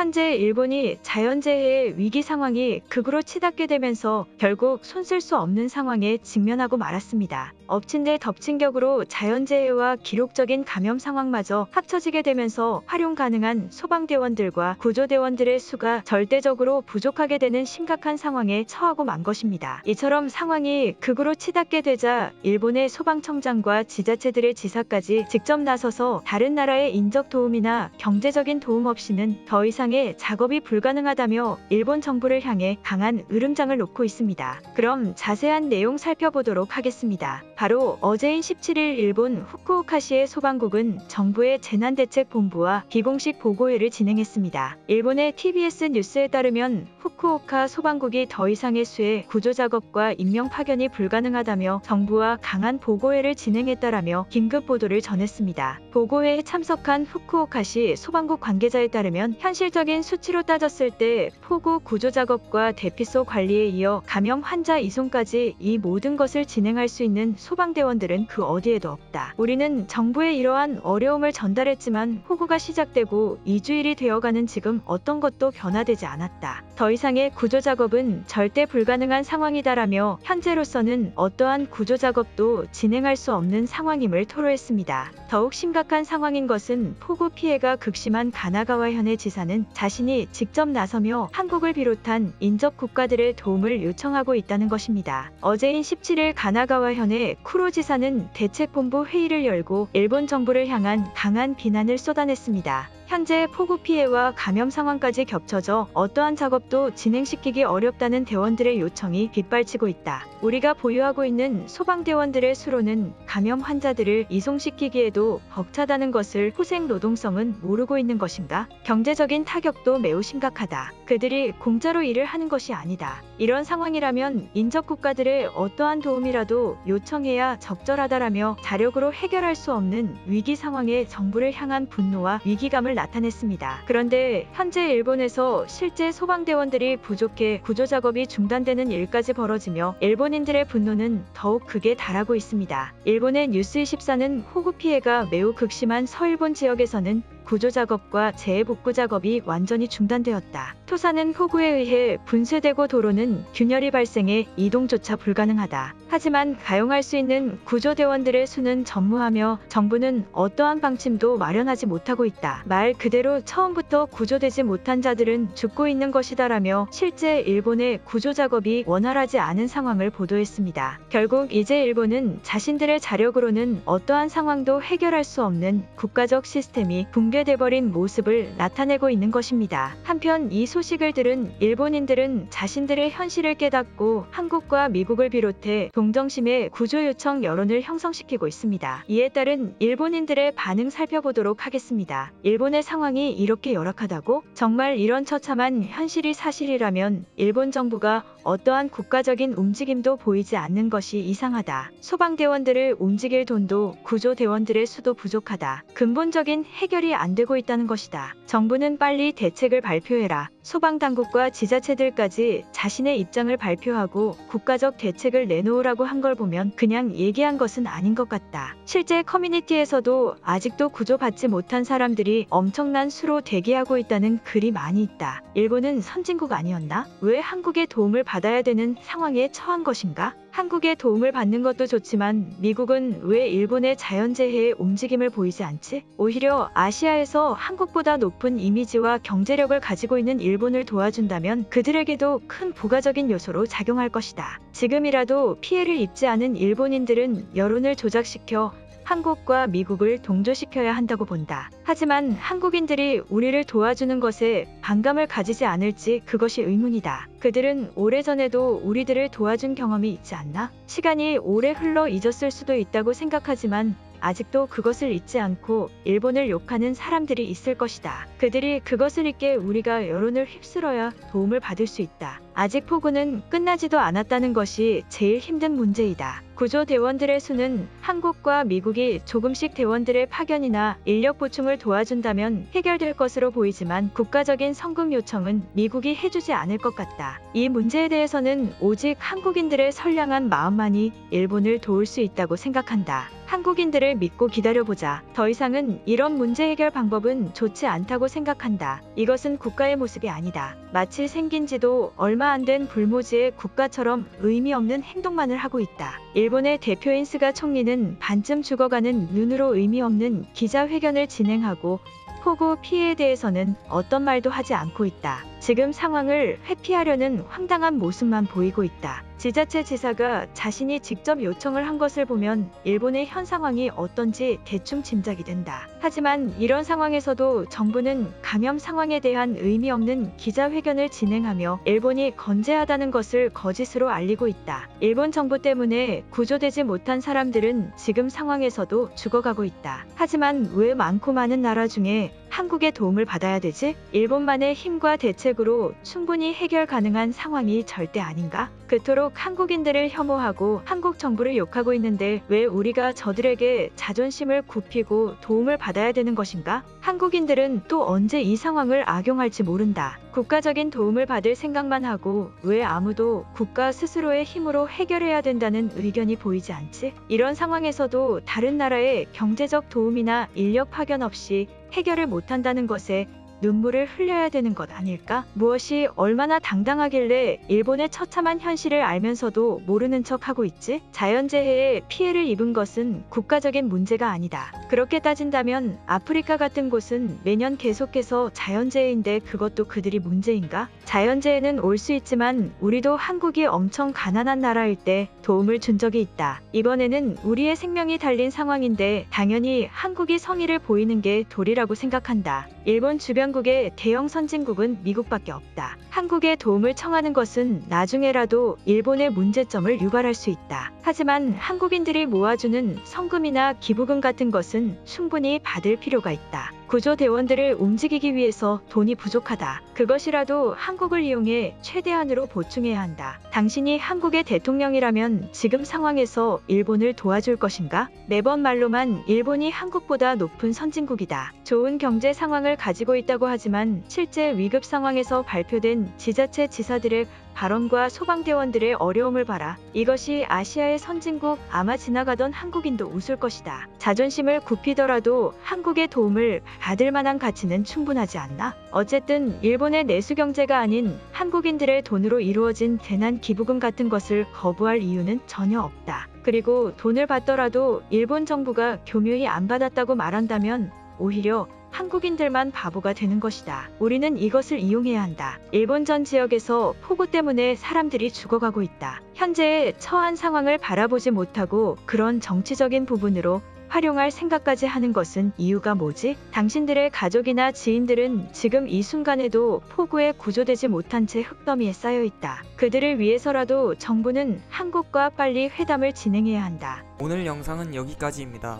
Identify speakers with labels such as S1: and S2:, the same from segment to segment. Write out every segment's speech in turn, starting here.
S1: 현재 일본이 자연재해의 위기 상황이 극으로 치닫게 되면서 결국 손쓸 수 없는 상황에 직면하고 말았습니다. 엎친 데 덮친 격으로 자연재해와 기록적인 감염 상황마저 합쳐지게 되면서 활용 가능한 소방대원들과 구조대원들의 수가 절대적으로 부족하게 되는 심각한 상황에 처하고 만 것입니다. 이처럼 상황이 극으로 치닫게 되자 일본의 소방청장과 지자체들의 지사까지 직접 나서서 다른 나라의 인적 도움이나 경제적인 도움 없이는 더 이상의 작업이 불가능하다며 일본 정부를 향해 강한 으름장을 놓고 있습니다. 그럼 자세한 내용 살펴보도록 하겠습니다. 바로 어제인 17일 일본 후쿠오카시의 소방국은 정부의 재난대책본부와 비공식 보고회를 진행했습니다. 일본의 TBS 뉴스에 따르면 후쿠오카 소방국이 더 이상의 수의 구조작업과 인명 파견이 불가능하다며 정부와 강한 보고회를 진행했다라며 긴급 보도를 전했습니다. 보고회에 참석한 후쿠오카시 소방국 관계자에 따르면 현실적인 수치로 따졌을 때 폭우 구조작업과 대피소 관리에 이어 감염 환자 이송까지 이 모든 것을 진행할 수 있는 소방대원들은 그 어디에도 없다. 우리는 정부에 이러한 어려움을 전달했지만 폭우가 시작되고 2주일이 되어가는 지금 어떤 것도 변화되지 않았다. 더 이상의 구조작업은 절대 불가능한 상황이다라며 현재로서는 어떠한 구조작업도 진행할 수 없는 상황임을 토로했습니다. 더욱 심각한 상황인 것은 폭우 피해가 극심한 가나가와현의 지사는 자신이 직접 나서며 한국을 비롯한 인접 국가들의 도움을 요청하고 있다는 것입니다. 어제인 17일 가나가와현의 쿠로 지사는 대책본부 회의를 열고 일본 정부를 향한 강한 비난을 쏟아냈습니다. 현재 폭우 피해와 감염 상황까지 겹쳐져 어떠한 작업도 진행시키기 어렵다는 대원들의 요청이 빗발치고 있다. 우리가 보유하고 있는 소방대원들의 수로는 감염 환자들을 이송시키기에도 벅차다는 것을 후생 노동성은 모르고 있는 것인가? 경제적인 타격도 매우 심각하다. 그들이 공짜로 일을 하는 것이 아니다. 이런 상황이라면 인접 국가들의 어떠한 도움이라도 요청해야 적절하다라며 자력으로 해결할 수 없는 위기 상황에 정부를 향한 분노와 위기감을 나타냈습니다. 그런데 현재 일본에서 실제 소방대원들이 부족해 구조작업이 중단되는 일까지 벌어지며 일본인들의 분노는 더욱 극에 달하고 있습니다. 일본의 뉴스24는 폭우 피해가 매우 극심한 서일본 지역에서는 구조작업과 재해복구 작업이 완전히 중단되었다. 토사는 폭우에 의해 분쇄되고 도로는 균열이 발생해 이동조차 불가능하다. 하지만 가용할 수 있는 구조대원들의 수는 전무하며 정부는 어떠한 방침도 마련하지 못하고 있다. 말 그대로 처음부터 구조되지 못한 자들은 죽고 있는 것이다라며 실제 일본의 구조작업이 원활하지 않은 상황을 보도했습니다. 결국 이제 일본은 자신들의 자력으로는 어떠한 상황도 해결할 수 없는 국가적 시스템이 붕괴돼버린 모습을 나타내고 있는 것입니다. 한편 이 소식을 들은 일본인들은 자신들의 현실을 깨닫고 한국과 미국을 비롯해 동정심의 구조 요청 여론을 형성시키고 있습니다. 이에 따른 일본인들의 반응 살펴보도록 하겠습니다. 일본의 상황이 이렇게 열악하다고? 정말 이런 처참한 현실이 사실이라면 일본 정부가 어떠한 국가적인 움직임도 보이지 않는 것이 이상하다. 소방대원들을 움직일 돈도 구조대원들의 수도 부족하다. 근본적인 해결이 안 되고 있다는 것이다. 정부는 빨리 대책을 발표해라. 소방당국과 지자체들까지 자신의 입장을 발표하고 국가적 대책을 내놓으라고 한 걸 보면 그냥 얘기한 것은 아닌 것 같다. 실제 커뮤니티에서도 아직도 구조받지 못한 사람들이 엄청난 수로 대기하고 있다는 글이 많이 있다. 일본은 선진국 아니었나? 왜 한국의 도움을 받아야 되는 상황에 처한 것인가? 한국의 도움을 받는 것도 좋지만 미국은 왜 일본의 자연재해에 움직임을 보이지 않지? 오히려 아시아에서 한국보다 높은 이미지와 경제력을 가지고 있는 일본을 도와준다면 그들에게도 큰 부가적인 요소로 작용할 것이다. 지금이라도 피해를 입지 않은 일본인들은 여론을 조작시켜 한국과 미국을 동조시켜야 한다고 본다. 하지만 한국인들이 우리를 도와주는 것에 반감을 가지지 않을지 그것이 의문이다. 그들은 오래전에도 우리들을 도와준 경험이 있지 않나? 시간이 오래 흘러 잊었을 수도 있다고 생각하지만 아직도 그것을 잊지 않고 일본을 욕하는 사람들이 있을 것이다. 그들이 그것을 잊게 우리가 여론을 휩쓸어야 도움을 받을 수 있다. 아직 폭우는 끝나지도 않았다는 것이 제일 힘든 문제이다. 구조대원들의 수는 한국과 미국이 조금씩 대원들의 파견이나 인력 보충을 도와준다면 해결될 것으로 보이지만 국가적인 성금 요청은 미국이 해주지 않을 것 같다. 이 문제에 대해서는 오직 한국인들의 선량한 마음만이 일본을 도울 수 있다고 생각한다. 한국인들을 믿고 기다려보자. 더 이상은 이런 문제 해결 방법은 좋지 않다고 생각한다. 이것은 국가의 모습이 아니다. 마치 생긴 지도 얼마 안 된 불모지의 국가처럼 의미 없는 행동만을 하고 있다. 일본의 대표인 스가 총리는 반쯤 죽어가는 눈으로 의미 없는 기자회견을 진행하고 폭우 피해에 대해서는 어떤 말도 하지 않고 있다. 지금 상황을 회피하려는 황당한 모습만 보이고 있다. 지자체 지사가 자신이 직접 요청을 한 것을 보면 일본의 현 상황이 어떤지 대충 짐작이 된다. 하지만 이런 상황에서도 정부는 감염 상황에 대한 의미 없는 기자회견을 진행하며 일본이 건재하다는 것을 거짓으로 알리고 있다. 일본 정부 때문에 구조되지 못한 사람들은 지금 상황에서도 죽어가고 있다. 하지만 왜 많고 많은 나라 중에 한국의 도움을 받아야 되지? 일본만의 힘과 대책으로 충분히 해결 가능한 상황이 절대 아닌가? 그토록 한국인들을 혐오하고 한국 정부를 욕하고 있는데 왜 우리가 저들에게 자존심을 굽히고 도움을 받아야 되는 것인가? 한국인들은 또 언제 이 상황을 악용할지 모른다. 국가적인 도움을 받을 생각만 하고 왜 아무도 국가 스스로의 힘으로 해결해야 된다는 의견이 보이지 않지? 이런 상황에서도 다른 나라의 경제적 도움이나 인력 파견 없이 해결을 못한다는 것에 눈물을 흘려야 되는 것 아닐까? 무엇이 얼마나 당당하길래 일본의 처참한 현실을 알면서도 모르는 척하고 있지? 자연재해에 피해를 입은 것은 국가적인 문제가 아니다. 그렇게 따진다면 아프리카 같은 곳은 매년 계속해서 자연재해인데 그것도 그들이 문제인가? 자연재해는 올 수 있지만 우리도 한국이 엄청 가난한 나라일 때 도움을 준 적이 있다. 이번에는 우리의 생명이 달린 상황인데 당연히 한국이 성의를 보이는 게 도리라고 생각한다. 일본 주변국의 대형 선진국은 미국밖에 없다. 한국의 도움을 청하는 것은 나중에라도 일본의 문제점을 유발할 수 있다. 하지만 한국인들이 모아주는 성금이나 기부금 같은 것은 충분히 받을 필요가 있다. 구조대원들을 움직이기 위해서 돈이 부족하다. 그것이라도 한국을 이용해 최대한으로 보충해야 한다. 당신이 한국의 대통령이라면 지금 상황에서 일본을 도와줄 것인가? 매번 말로만 일본이 한국보다 높은 선진국이다. 좋은 경제 상황을 가지고 있다고 하지만 실제 위급 상황에서 발표된 지자체 지사들의 발언과 소방대원들의 어려움을 봐라. 이것이 아시아의 선진국, 아마 지나가던 한국인도 웃을 것이다. 자존심을 굽히더라도 한국의 도움을 받을 만한 가치는 충분하지 않나? 어쨌든 일본의 내수 경제가 아닌 한국인들의 돈으로 이루어진 대난 기부금 같은 것을 거부할 이유는 전혀 없다. 그리고 돈을 받더라도 일본 정부가 교묘히 안 받았다고 말한다면 오히려 한국인들만 바보가 되는 것이다. 우리는 이것을 이용해야 한다. 일본 전 지역에서 폭우 때문에 사람들이 죽어가고 있다. 현재의 처한 상황을 바라보지 못하고 그런 정치적인 부분으로 활용할 생각까지 하는 것은 이유가 뭐지? 당신들의 가족이나 지인들은 지금 이 순간에도 폭우에 구조되지 못한 채 흙더미에 쌓여 있다. 그들을 위해서라도 정부는 한국과 빨리 회담을 진행해야 한다.
S2: 오늘 영상은 여기까지입니다.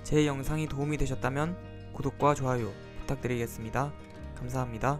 S2: 제 영상이 도움이 되셨다면 구독과 좋아요 부탁드리겠습니다. 감사합니다.